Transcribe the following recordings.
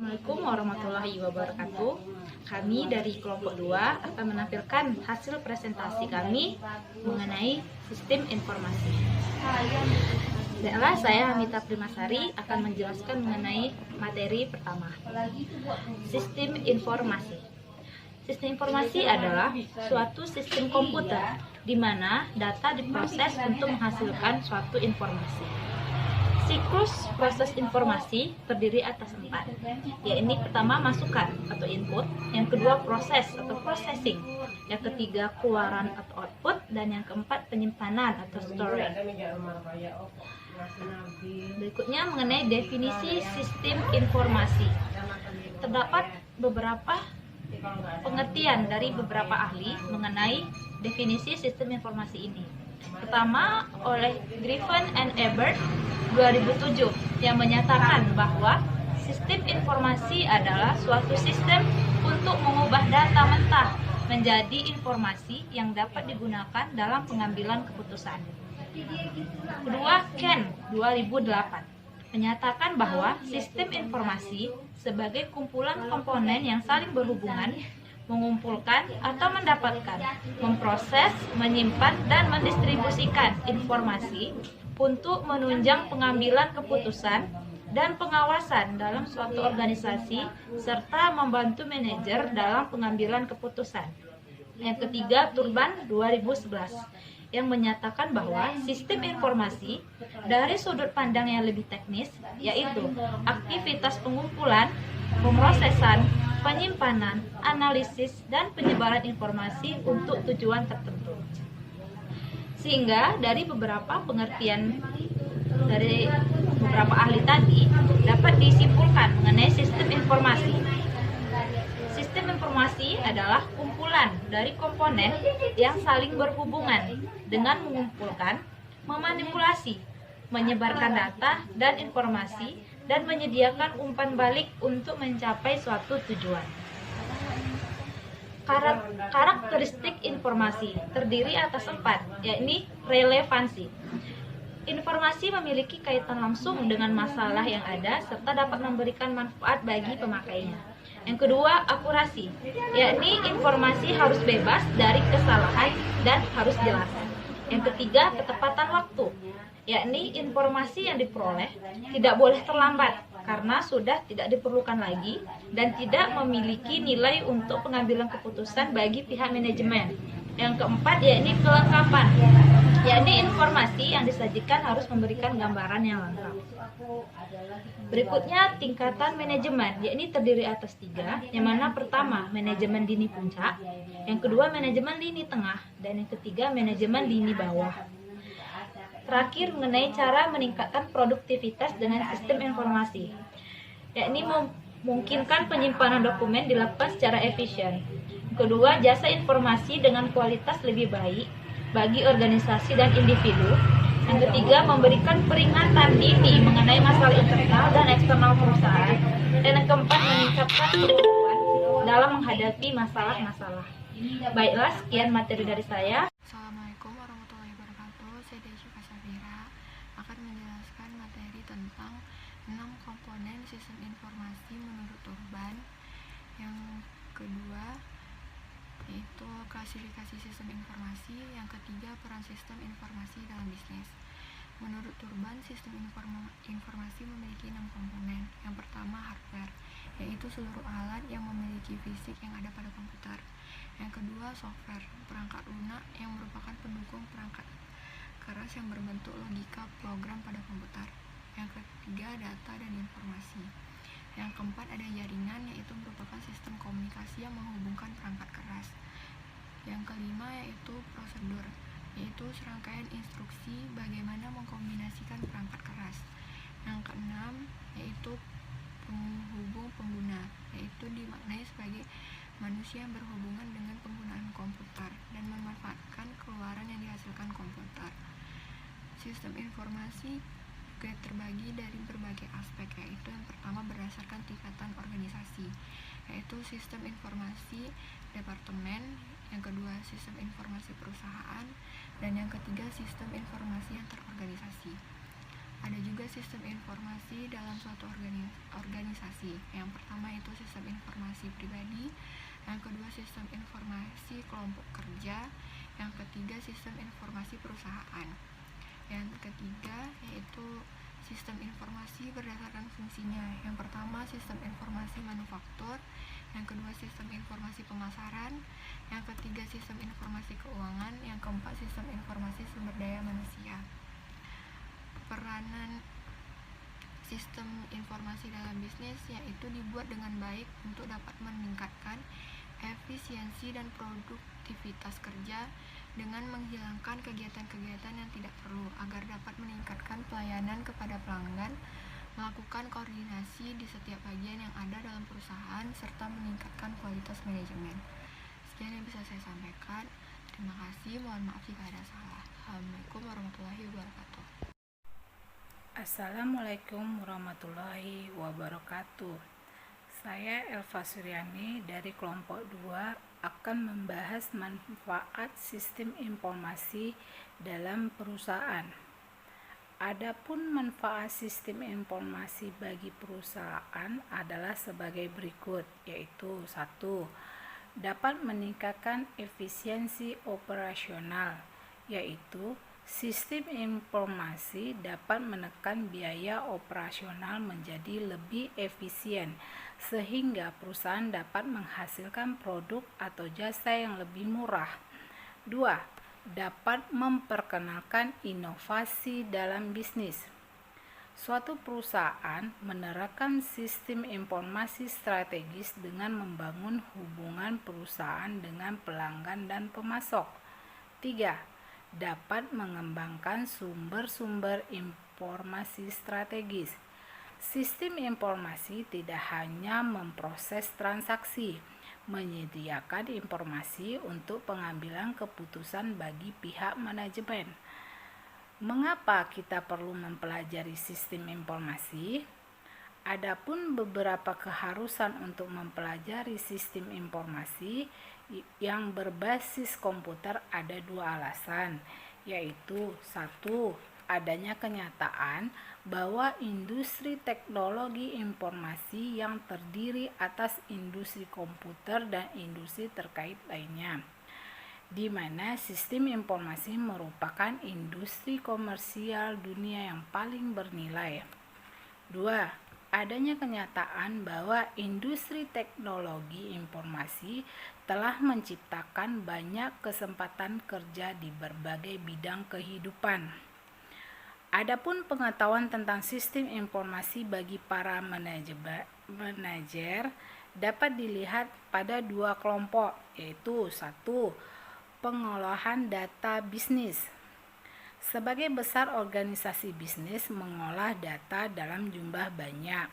Assalamualaikum warahmatullahi wabarakatuh. Kami dari kelompok 2 akan menampilkan hasil presentasi kami mengenai sistem informasi. Baiklah, saya Hamita Primasari akan menjelaskan mengenai materi pertama. Sistem informasi. Sistem informasi adalah suatu sistem komputer di mana data diproses untuk menghasilkan suatu informasi. Siklus proses informasi terdiri atas 4, yaitu pertama masukan atau input, yang kedua proses atau processing, yang ketiga keluaran atau output, dan yang keempat penyimpanan atau storage. Berikutnya mengenai definisi sistem informasi. Terdapat beberapa pengertian dari beberapa ahli mengenai definisi sistem informasi ini. Pertama oleh Griffin and Ebert 2007 yang menyatakan bahwa sistem informasi adalah suatu sistem untuk mengubah data mentah menjadi informasi yang dapat digunakan dalam pengambilan keputusan. Kedua, Ken 2008 menyatakan bahwa sistem informasi sebagai kumpulan komponen yang saling berhubungan mengumpulkan atau mendapatkan, memproses, menyimpan, dan mendistribusikan informasi untuk menunjang pengambilan keputusan dan pengawasan dalam suatu organisasi serta membantu manajer dalam pengambilan keputusan. Yang ketiga, Turban 2011 yang menyatakan bahwa sistem informasi dari sudut pandang yang lebih teknis yaitu aktivitas pengumpulan, pemrosesan, penyimpanan, analisis, dan penyebaran informasi untuk tujuan tertentu. Sehingga dari beberapa pengertian dari beberapa ahli tadi dapat disimpulkan mengenai sistem informasi. Sistem informasi adalah kumpulan dari komponen yang saling berhubungan dengan mengumpulkan, memanipulasi, menyebarkan data dan informasi, dan menyediakan umpan balik untuk mencapai suatu tujuan. Karakteristik informasi terdiri atas 4, yakni relevansi. Informasi memiliki kaitan langsung dengan masalah yang ada serta dapat memberikan manfaat bagi pemakainya. Yang kedua, akurasi, yakni informasi harus bebas dari kesalahan dan harus jelas. Yang ketiga, ketepatan waktu, yakni informasi yang diperoleh tidak boleh terlambat karena sudah tidak diperlukan lagi dan tidak memiliki nilai untuk pengambilan keputusan bagi pihak manajemen. Yang keempat, yakni kelengkapan, yakni informasi yang disajikan harus memberikan gambaran yang lengkap. Berikutnya, tingkatan manajemen, yakni terdiri atas 3, yang mana pertama manajemen lini puncak, yang kedua manajemen lini tengah, dan yang ketiga manajemen lini bawah. Terakhir, mengenai cara meningkatkan produktivitas dengan sistem informasi, yakni memungkinkan penyimpanan dokumen dilakukan secara efisien. Kedua, jasa informasi dengan kualitas lebih baik bagi organisasi dan individu. Yang ketiga, memberikan peringatan dini mengenai masalah internal dan eksternal perusahaan. Dan yang keempat, meningkatkan kemampuan dalam menghadapi masalah-masalah. Baiklah, sekian materi dari saya. Assalamualaikum warahmatullahi wabarakatuh. Saya Desy Kasabira akan menjelaskan materi tentang 6 komponen sistem informasi menurut Turban. Yang kedua yaitu klasifikasi sistem informasi. Yang ketiga, peran sistem informasi dalam bisnis. Menurut Turban, sistem informasi memiliki 6 komponen. Yang pertama, hardware, yaitu seluruh alat yang memiliki fisik yang ada pada komputer. Yang kedua, software, perangkat lunak yang merupakan pendukung perangkat keras yang berbentuk logika program pada komputer. Yang ketiga, data dan informasi. Yang keempat, ada jaringan, yaitu merupakan sistem komunikasi yang menghubungkan perangkat keras. Yang kelima, yaitu prosedur, yaitu serangkaian instruksi bagaimana mengkombinasikan perangkat keras. Yang keenam, yaitu penghubung pengguna, yaitu dimaknai sebagai manusia yang berhubungan dengan penggunaan komputer dan memanfaatkan keluaran yang dihasilkan komputer. Sistem informasi juga terbagi dari berbagai aspek, yaitu yang pertama berdasarkan tingkatan organisasi, yaitu sistem informasi departemen, yang kedua sistem informasi perusahaan, dan yang ketiga sistem informasi yang terorganisasi. Ada juga sistem informasi dalam suatu organisasi. Yang pertama itu sistem informasi pribadi, yang kedua sistem informasi kelompok kerja, yang ketiga sistem informasi perusahaan. Yang ketiga yaitu sistem informasi berdasarkan fungsinya. Yang pertama sistem informasi manufaktur, yang kedua sistem informasi pemasaran, yang ketiga sistem informasi keuangan, yang keempat sistem informasi sumber daya manusia. Peranan sistem informasi dalam bisnis yaitu dibuat dengan baik untuk dapat meningkatkan efisiensi dan produktivitas kerja dengan menghilangkan kegiatan-kegiatan yang tidak perlu agar dapat meningkatkan pelayanan kepada pelanggan, melakukan koordinasi di setiap bagian yang ada dalam perusahaan, serta meningkatkan kualitas manajemen. Sekian yang bisa saya sampaikan. Terima kasih, mohon maaf jika ada salah. Assalamualaikum warahmatullahi wabarakatuh. Assalamualaikum warahmatullahi wabarakatuh. Saya Elva Suryani dari kelompok 2 akan membahas manfaat sistem informasi dalam perusahaan. Adapun manfaat sistem informasi bagi perusahaan adalah sebagai berikut, yaitu 1. Dapat meningkatkan efisiensi operasional, yaitu sistem informasi dapat menekan biaya operasional menjadi lebih efisien sehingga perusahaan dapat menghasilkan produk atau jasa yang lebih murah. 2. Dapat memperkenalkan inovasi dalam bisnis. Suatu perusahaan menerapkan sistem informasi strategis dengan membangun hubungan perusahaan dengan pelanggan dan pemasok. 3. Dapat mengembangkan sumber-sumber informasi strategis. Sistem informasi tidak hanya memproses transaksi, menyediakan informasi untuk pengambilan keputusan bagi pihak manajemen. Mengapa kita perlu mempelajari sistem informasi? Adapun beberapa keharusan untuk mempelajari sistem informasi yang berbasis komputer ada 2 alasan, yaitu 1. Adanya kenyataan bahwa industri teknologi informasi yang terdiri atas industri komputer dan industri terkait lainnya, di mana sistem informasi merupakan industri komersial dunia yang paling bernilai. 2. Adanya kenyataan bahwa industri teknologi informasi telah menciptakan banyak kesempatan kerja di berbagai bidang kehidupan. Adapun pengetahuan tentang sistem informasi bagi para manajer dapat dilihat pada 2 kelompok, yaitu 1. Pengolahan data bisnis. Sebagai besar organisasi bisnis mengolah data dalam jumlah banyak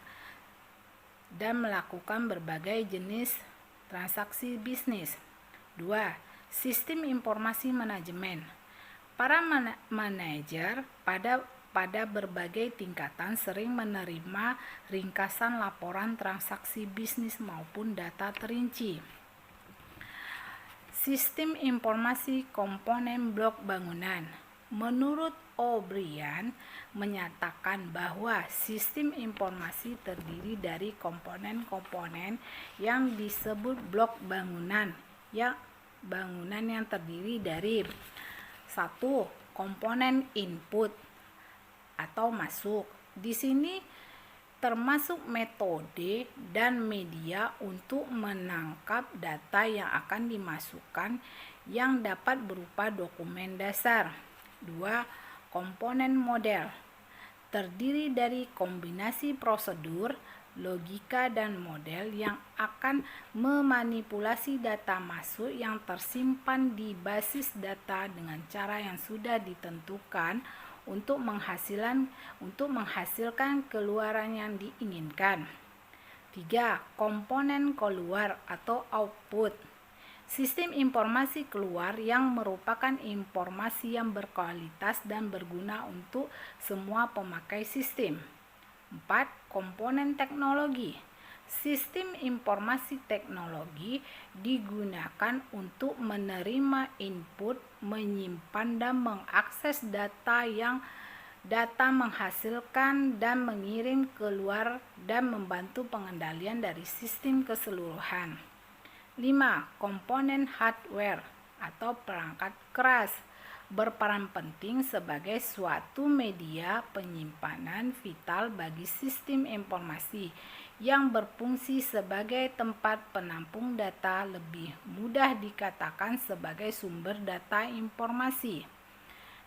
dan melakukan berbagai jenis transaksi bisnis. 2. Sistem informasi manajemen. Para manajer pada berbagai tingkatan sering menerima ringkasan laporan transaksi bisnis maupun data terinci. Sistem informasi komponen blok bangunan. Menurut O'Brien menyatakan bahwa sistem informasi terdiri dari komponen-komponen yang disebut blok bangunan yang terdiri dari 1. Komponen input atau masuk. Di sini termasuk metode dan media untuk menangkap data yang akan dimasukkan yang dapat berupa dokumen dasar. 2. Komponen model terdiri dari kombinasi prosedur, logika, dan model yang akan memanipulasi data masuk yang tersimpan di basis data dengan cara yang sudah ditentukan untuk menghasilkan keluaran yang diinginkan. 3. Komponen keluar atau output. Sistem informasi keluar yang merupakan informasi yang berkualitas dan berguna untuk semua pemakai sistem. 4. Komponen teknologi. Sistem informasi teknologi digunakan untuk menerima input, menyimpan dan mengakses data yang data menghasilkan dan mengirim keluar dan membantu pengendalian dari sistem keseluruhan. 5. Komponen hardware atau perangkat keras berperan penting sebagai suatu media penyimpanan vital bagi sistem informasi yang berfungsi sebagai tempat penampung data, lebih mudah dikatakan sebagai sumber data informasi.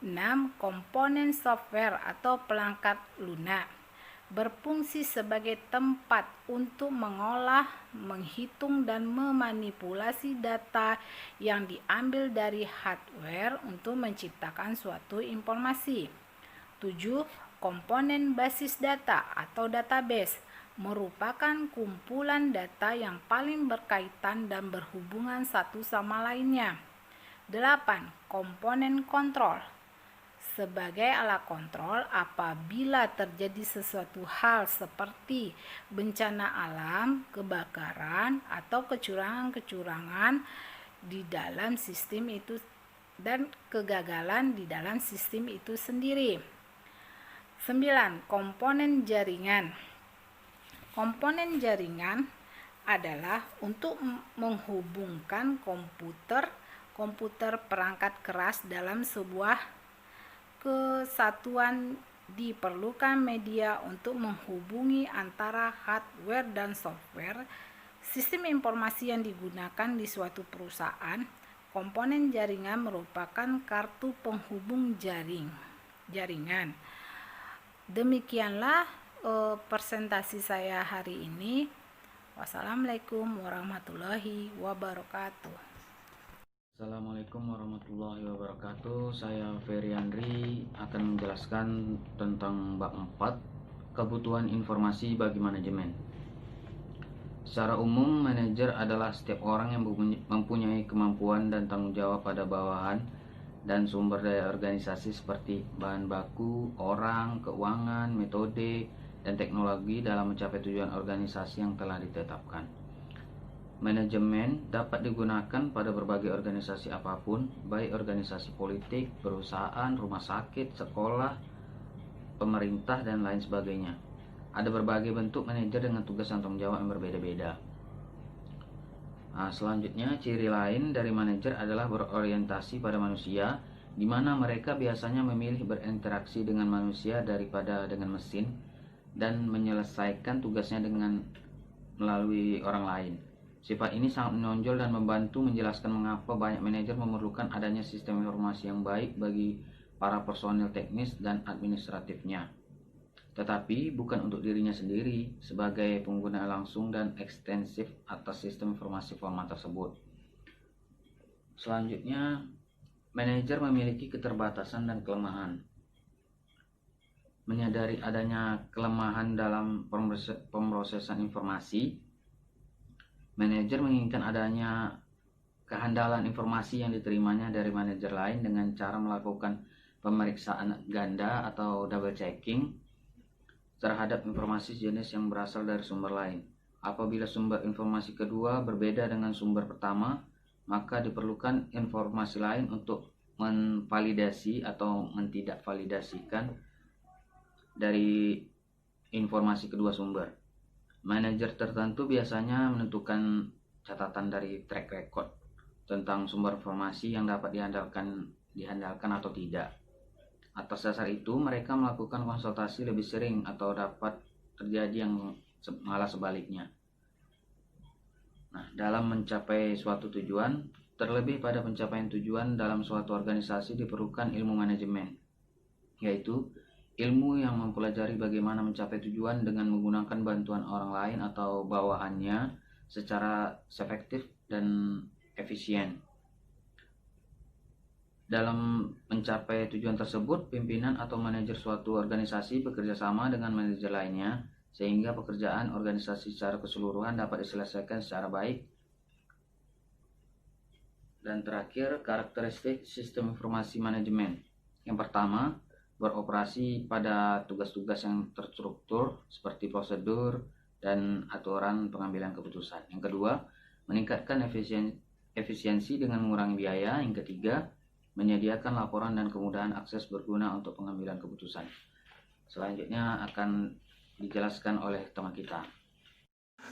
6. Komponen software atau perangkat lunak berfungsi sebagai tempat untuk mengolah, menghitung, dan memanipulasi data yang diambil dari hardware untuk menciptakan suatu informasi. 7. Komponen basis data atau database merupakan kumpulan data yang paling berkaitan dan berhubungan satu sama lainnya. 8. Komponen kontrol sebagai alat kontrol apabila terjadi sesuatu hal seperti bencana alam, kebakaran, atau kecurangan-kecurangan di dalam sistem itu dan kegagalan di dalam sistem itu sendiri. 9. Komponen jaringan. Komponen jaringan adalah untuk menghubungkan komputer perangkat keras dalam sebuah kesatuan. Diperlukan media untuk menghubungi antara hardware dan software sistem informasi yang digunakan di suatu perusahaan. Komponen jaringan merupakan kartu penghubung jaringan. Demikianlah presentasi saya hari ini. Wassalamualaikum warahmatullahi wabarakatuh. Assalamualaikum warahmatullahi wabarakatuh. Saya Ferry Andri akan menjelaskan tentang bab 4, kebutuhan informasi bagi manajemen. Secara umum, manajer adalah setiap orang yang mempunyai kemampuan dan tanggung jawab pada bawahan dan sumber daya organisasi seperti bahan baku, orang, keuangan, metode, dan teknologi dalam mencapai tujuan organisasi yang telah ditetapkan. Manajemen dapat digunakan pada berbagai organisasi apapun, baik organisasi politik, perusahaan, rumah sakit, sekolah, pemerintah, dan lain sebagainya. Ada berbagai bentuk manajer dengan tugas dan tanggung jawab yang berbeda-beda. Selanjutnya, ciri lain dari manajer adalah berorientasi pada manusia, di mana mereka biasanya memilih berinteraksi dengan manusia daripada dengan mesin, dan menyelesaikan tugasnya melalui orang lain. Sifat ini sangat menonjol dan membantu menjelaskan mengapa banyak manajer memerlukan adanya sistem informasi yang baik bagi para personil teknis dan administratifnya. Tetapi bukan untuk dirinya sendiri sebagai pengguna langsung dan ekstensif atas sistem informasi formal tersebut. Selanjutnya, manajer memiliki keterbatasan dan kelemahan. Menyadari adanya kelemahan dalam pemrosesan informasi, manajer menginginkan adanya kehandalan informasi yang diterimanya dari manajer lain dengan cara melakukan pemeriksaan ganda atau double checking terhadap informasi jenis yang berasal dari sumber lain. Apabila sumber informasi kedua berbeda dengan sumber pertama, maka diperlukan informasi lain untuk menvalidasi atau mentidakvalidasikan dari informasi kedua sumber. Manajer tertentu biasanya menentukan catatan dari track record tentang sumber informasi yang dapat diandalkan atau tidak. Atas dasar itu, mereka melakukan konsultasi lebih sering atau dapat terjadi yang malah sebaliknya. Dalam mencapai suatu tujuan, terlebih pada pencapaian tujuan dalam suatu organisasi diperlukan ilmu manajemen, yaitu ilmu yang mempelajari bagaimana mencapai tujuan dengan menggunakan bantuan orang lain atau bawahannya secara efektif dan efisien. Dalam mencapai tujuan tersebut, pimpinan atau manajer suatu organisasi bekerja sama dengan manajer lainnya, sehingga pekerjaan organisasi secara keseluruhan dapat diselesaikan secara baik. Dan terakhir, karakteristik sistem informasi manajemen. Yang pertama, beroperasi pada tugas-tugas yang terstruktur seperti prosedur dan aturan pengambilan keputusan. Yang kedua, meningkatkan efisiensi dengan mengurangi biaya. Yang ketiga, menyediakan laporan dan kemudahan akses berguna untuk pengambilan keputusan. Selanjutnya akan dijelaskan oleh teman kita.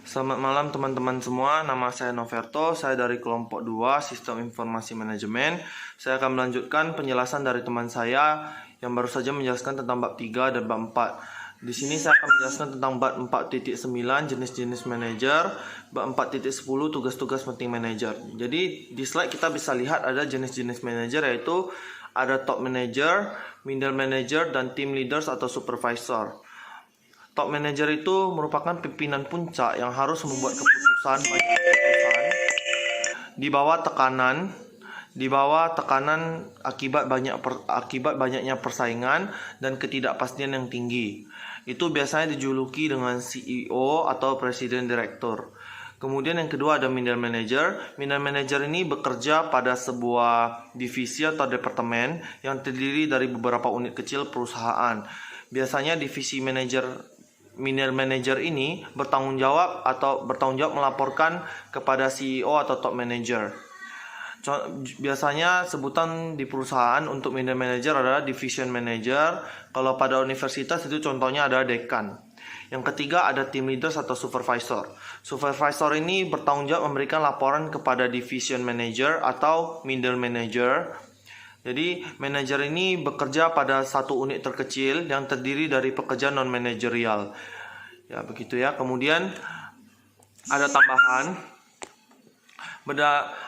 Selamat malam teman-teman semua, nama saya Noverto, saya dari kelompok 2 Sistem Informasi Manajemen. Saya akan melanjutkan penjelasan dari teman saya yang baru saja menjelaskan tentang bab 3 dan bab 4. Di sini saya akan menjelaskan tentang bab 4.9 jenis-jenis manajer, bab 4.10 tugas-tugas penting manajer. Jadi di slide kita bisa lihat ada jenis-jenis manajer, yaitu ada top manager, middle manager, dan team leaders atau supervisor. Top manager itu merupakan pimpinan puncak yang harus membuat keputusan di bawah tekanan akibat banyaknya persaingan dan ketidakpastian yang tinggi. Itu biasanya dijuluki dengan CEO atau presiden direktur. Kemudian yang kedua ada middle manager. Middle manager ini bekerja pada sebuah divisi atau departemen yang terdiri dari beberapa unit kecil perusahaan. Biasanya divisi middle manager ini bertanggung jawab melaporkan kepada CEO atau top manager. Biasanya sebutan di perusahaan untuk middle manager adalah division manager. Kalau pada universitas itu contohnya ada dekan. Yang ketiga ada team leaders atau supervisor. Supervisor ini bertanggung jawab memberikan laporan kepada division manager atau middle manager. Jadi manajer ini bekerja pada satu unit terkecil yang terdiri dari pekerjaan non manajerial. Ya begitu ya. Kemudian ada tambahan.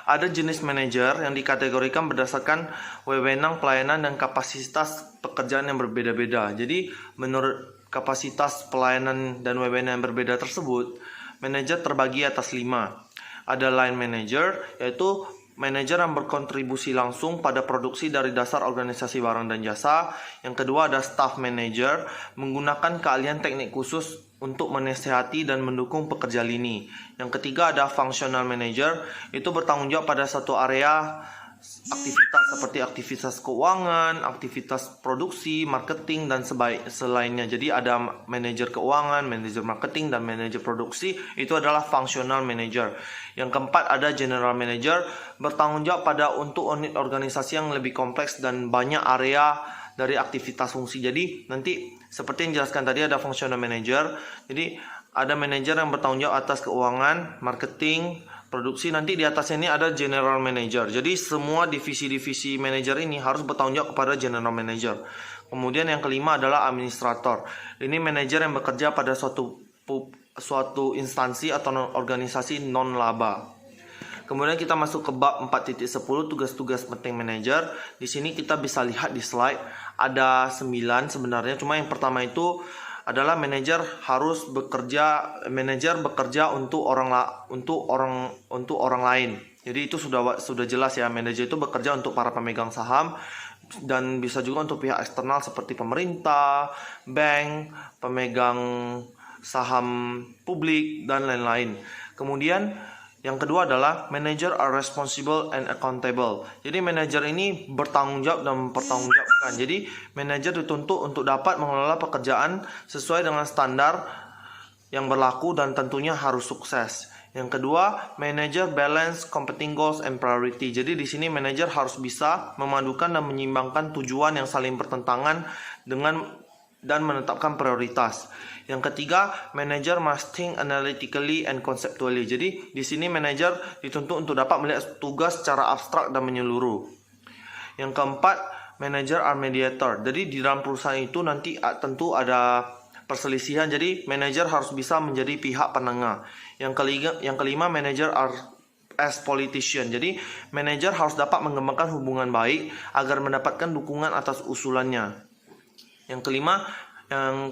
Ada jenis manajer yang dikategorikan berdasarkan wewenang, pelayanan, dan kapasitas pekerjaan yang berbeda-beda. Jadi menurut kapasitas pelayanan dan wewenang yang berbeda tersebut, manajer terbagi atas 5. Ada line manager, yaitu manajer yang berkontribusi langsung pada produksi dari dasar organisasi barang dan jasa. Yang kedua ada staff manager, menggunakan keahlian teknik khusus untuk menasihati dan mendukung pekerja lini. Yang ketiga ada functional manager, itu bertanggung jawab pada satu area aktivitas seperti aktivitas keuangan, aktivitas produksi, marketing, dan selainnya. Jadi ada manajer keuangan, manajer marketing, dan manajer produksi, itu adalah functional manager. Yang keempat ada general manager, bertanggung jawab pada untuk unit organisasi yang lebih kompleks dan banyak area dari aktivitas fungsi. Jadi nanti seperti yang dijelaskan tadi ada functional manager. Jadi ada manajer yang bertanggung jawab atas keuangan, marketing, produksi. Nanti di atasnya ini ada general manager. Jadi semua divisi-divisi manajer ini harus bertanggung jawab kepada general manager. Kemudian yang kelima adalah administrator. Ini manajer yang bekerja pada suatu instansi atau organisasi non laba. Kemudian kita masuk ke bab 4.10 tugas-tugas penting manajer. Di sini kita bisa lihat di slide ada 9 sebenarnya. Cuma yang pertama itu adalah manajer bekerja untuk orang lain. Jadi itu sudah jelas ya, manajer itu bekerja untuk para pemegang saham dan bisa juga untuk pihak eksternal seperti pemerintah, bank, pemegang saham publik dan lain-lain. Kemudian yang kedua adalah manager are responsible and accountable. Jadi manajer ini bertanggung jawab dan mempertanggungjawabkan. Jadi manajer dituntut untuk dapat mengelola pekerjaan sesuai dengan standar yang berlaku dan tentunya harus sukses. Yang kedua, manager balance competing goals and priority. Jadi di sini manajer harus bisa memadukan dan menyeimbangkan tujuan yang saling bertentangan dan menetapkan prioritas. Yang ketiga, manager must think analytically and conceptually. Jadi di sini manajer dituntut untuk dapat melihat tugas secara abstrak dan menyeluruh. Yang keempat, manager are mediator. Jadi di dalam perusahaan itu nanti tentu ada perselisihan. Jadi manajer harus bisa menjadi pihak penengah. Yang kelima, manager are as politician. Jadi manajer harus dapat mengembangkan hubungan baik agar mendapatkan dukungan atas usulannya. Yang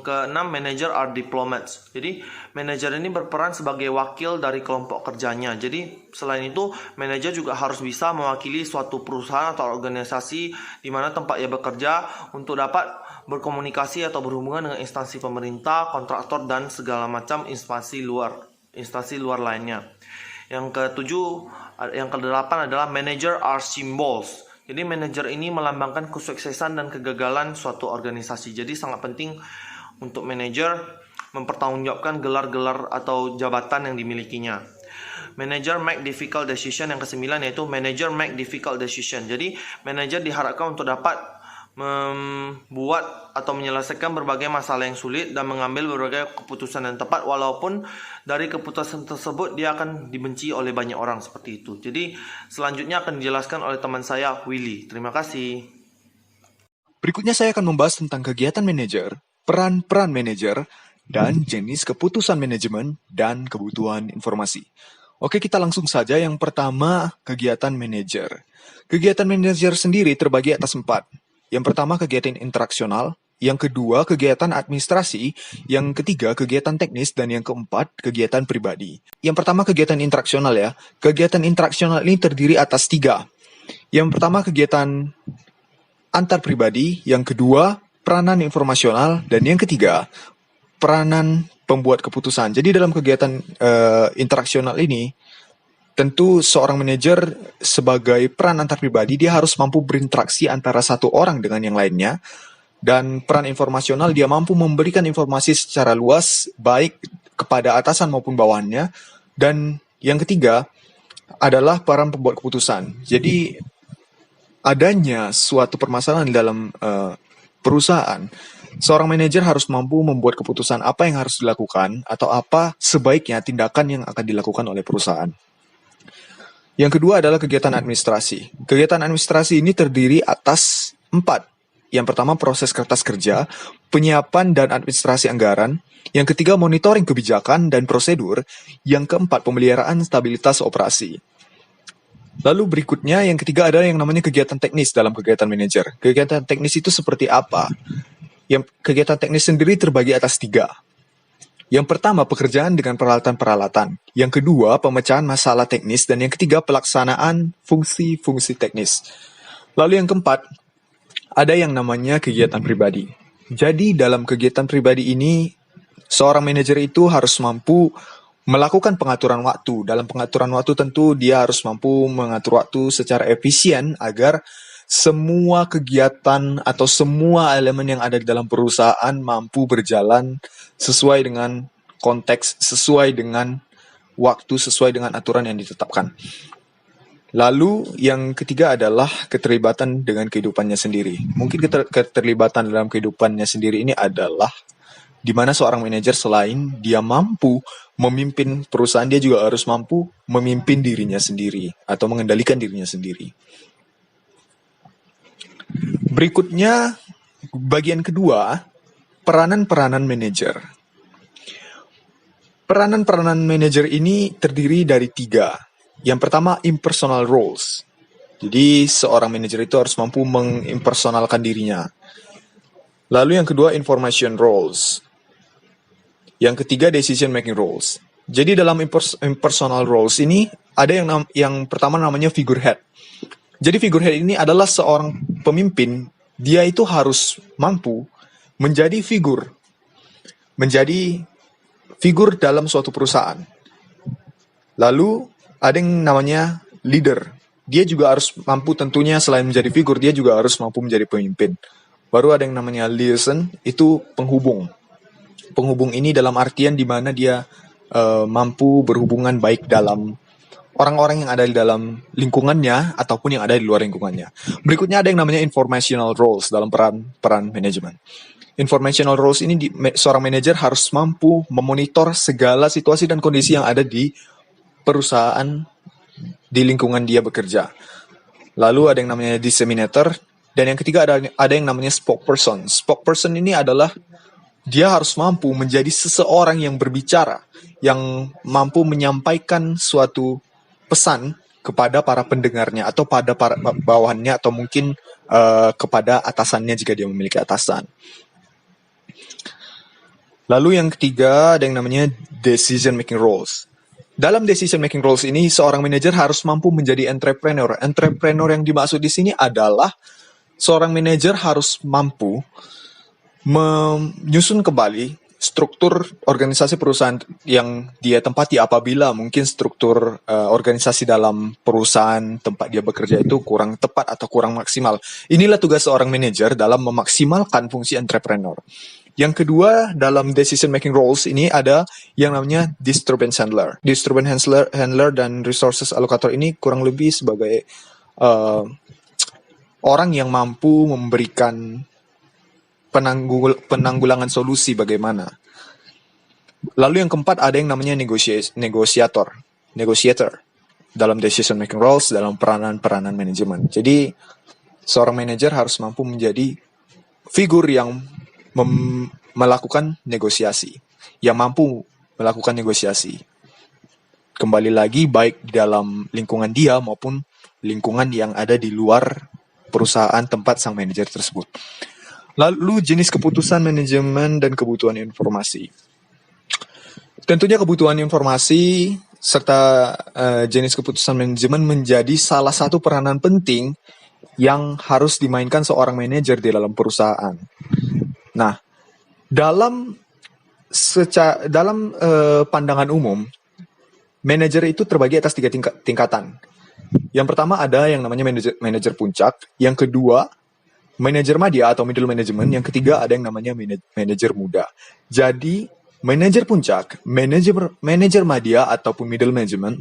keenam, manager are diplomats. Jadi manajer ini berperan sebagai wakil dari kelompok kerjanya. Jadi selain itu, manajer juga harus bisa mewakili suatu perusahaan atau organisasi di mana tempat ia bekerja untuk dapat berkomunikasi atau berhubungan dengan instansi pemerintah, kontraktor, dan segala macam instansi luar lainnya. Yang kedelapan adalah manager are symbols. Jadi manajer ini melambangkan kesuksesan dan kegagalan suatu organisasi. Jadi sangat penting untuk manajer mempertanggungjawabkan gelar-gelar atau jabatan yang dimilikinya. manager make difficult decision. Yang kesembilan yaitu manager make difficult decision. Jadi manager diharapkan untuk dapat membuat atau menyelesaikan berbagai masalah yang sulit dan mengambil berbagai keputusan yang tepat, walaupun dari keputusan tersebut dia akan dibenci oleh banyak orang seperti itu. Jadi selanjutnya akan dijelaskan oleh teman saya Willy. Terima kasih. Berikutnya saya akan membahas tentang kegiatan manajer, peran-peran manajer, dan jenis keputusan manajemen dan kebutuhan informasi. Oke, kita langsung saja. Yang pertama, kegiatan manajer. Kegiatan manajer sendiri terbagi atas 4. Yang pertama, kegiatan interaksional. Yang kedua, kegiatan administrasi. Yang ketiga, kegiatan teknis. Dan yang keempat, kegiatan pribadi. Yang pertama, kegiatan interaksional ya. Kegiatan interaksional ini terdiri atas 3. Yang pertama, kegiatan antar pribadi. Yang kedua, peranan informasional. Dan yang ketiga, peranan pembuat keputusan. Jadi dalam kegiatan interaksional ini, tentu seorang manajer sebagai peran antar pribadi, dia harus mampu berinteraksi antara satu orang dengan yang lainnya. Dan peran informasional, dia mampu memberikan informasi secara luas, baik kepada atasan maupun bawahannya. Dan yang ketiga adalah peran pembuat keputusan. Jadi adanya suatu permasalahan dalam perusahaan, seorang manajer harus mampu membuat keputusan apa yang harus dilakukan atau apa sebaiknya tindakan yang akan dilakukan oleh perusahaan. Yang kedua adalah kegiatan administrasi. Kegiatan administrasi ini terdiri atas 4. Yang pertama, proses kertas kerja, penyiapan dan administrasi anggaran. Yang ketiga, monitoring kebijakan dan prosedur. Yang keempat, pemeliharaan stabilitas operasi. Lalu berikutnya, yang ketiga adalah yang namanya kegiatan teknis dalam kegiatan manajer. Kegiatan teknis itu seperti apa? Yang kegiatan teknis sendiri terbagi atas 3. Yang pertama, pekerjaan dengan peralatan-peralatan. Yang kedua, pemecahan masalah teknis. Dan yang ketiga, pelaksanaan fungsi-fungsi teknis. Lalu yang keempat, ada yang namanya kegiatan pribadi. Jadi dalam kegiatan pribadi ini, seorang manajer itu harus mampu melakukan pengaturan waktu. Dalam pengaturan waktu tentu dia harus mampu mengatur waktu secara efisien agar semua kegiatan atau semua elemen yang ada di dalam perusahaan mampu berjalan sesuai dengan konteks, sesuai dengan waktu, sesuai dengan aturan yang ditetapkan. Lalu yang ketiga adalah keterlibatan dengan kehidupannya sendiri. Mungkin keterlibatan dalam kehidupannya sendiri ini adalah di mana seorang manajer selain dia mampu memimpin perusahaan, dia juga harus mampu memimpin dirinya sendiri atau mengendalikan dirinya sendiri. Berikutnya, bagian kedua, peranan-peranan manajer. Peranan-peranan manajer ini terdiri dari 3. Yang pertama, impersonal roles. Jadi, seorang manajer itu harus mampu mengimpersonalkan dirinya. Lalu yang kedua, information roles. Yang ketiga, decision making roles. Jadi dalam impersonal roles ini, ada yang pertama namanya figurehead. Jadi figurehead ini adalah seorang pemimpin, dia itu harus mampu menjadi figur dalam suatu perusahaan. Lalu ada yang namanya leader. Dia juga harus mampu tentunya selain menjadi figur, dia juga harus mampu menjadi pemimpin. Baru ada yang namanya liaison, itu penghubung. Penghubung ini dalam artian di mana dia mampu berhubungan baik dalam orang-orang yang ada di dalam lingkungannya ataupun yang ada di luar lingkungannya. Berikutnya ada yang namanya informational roles dalam peran manajemen. Informational roles ini seorang manajer harus mampu memonitor segala situasi dan kondisi yang ada di perusahaan di lingkungan dia bekerja. Lalu ada yang namanya disseminator, dan yang ketiga ada yang namanya spokesperson. Spokesperson ini adalah dia harus mampu menjadi seseorang yang berbicara, yang mampu menyampaikan suatu pesan kepada para pendengarnya atau pada para bawahannya atau mungkin kepada atasannya jika dia memiliki atasan. Lalu yang ketiga ada yang namanya decision making roles. Dalam decision making roles ini seorang manajer harus mampu menjadi entrepreneur. Entrepreneur yang dimaksud di sini adalah seorang manajer harus mampu menyusun kembali struktur organisasi perusahaan yang dia tempati apabila mungkin struktur organisasi dalam perusahaan tempat dia bekerja itu kurang tepat atau kurang maksimal. Inilah tugas seorang manajer dalam memaksimalkan fungsi entrepreneur. Yang kedua, dalam decision making roles ini ada yang namanya disturbance handler. Disturbance handler dan resources allocator ini kurang lebih sebagai orang yang mampu memberikan penanggulangan solusi bagaimana. Lalu yang keempat ada yang namanya negotiator dalam decision making roles, dalam peranan manajemen. Jadi seorang manajer harus mampu menjadi figur yang melakukan negosiasi, yang mampu melakukan negosiasi. Kembali lagi baik di dalam lingkungan dia maupun lingkungan yang ada di luar perusahaan tempat sang manajer tersebut. Lalu jenis keputusan manajemen dan kebutuhan informasi. Tentunya kebutuhan informasi serta jenis keputusan manajemen menjadi salah satu peranan penting yang harus dimainkan seorang manajer di dalam perusahaan. Nah, dalam pandangan umum, manajer itu terbagi atas 3 tingkatan. Yang pertama ada yang namanya manajer puncak, yang kedua manajer madya atau middle management, yang ketiga ada yang namanya manajer muda. Jadi manajer puncak, manajer madya ataupun middle management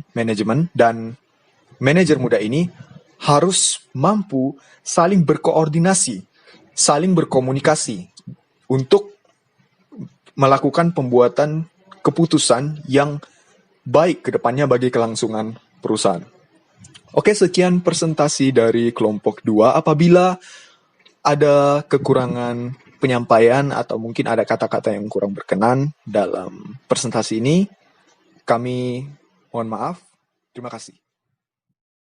dan manajer muda ini harus mampu saling berkoordinasi, saling berkomunikasi untuk melakukan pembuatan keputusan yang baik ke depannya bagi kelangsungan perusahaan. Oke, sekian presentasi dari kelompok 2. Apabila ada kekurangan penyampaian atau mungkin ada kata-kata yang kurang berkenan dalam presentasi ini, kami mohon maaf. Terima kasih.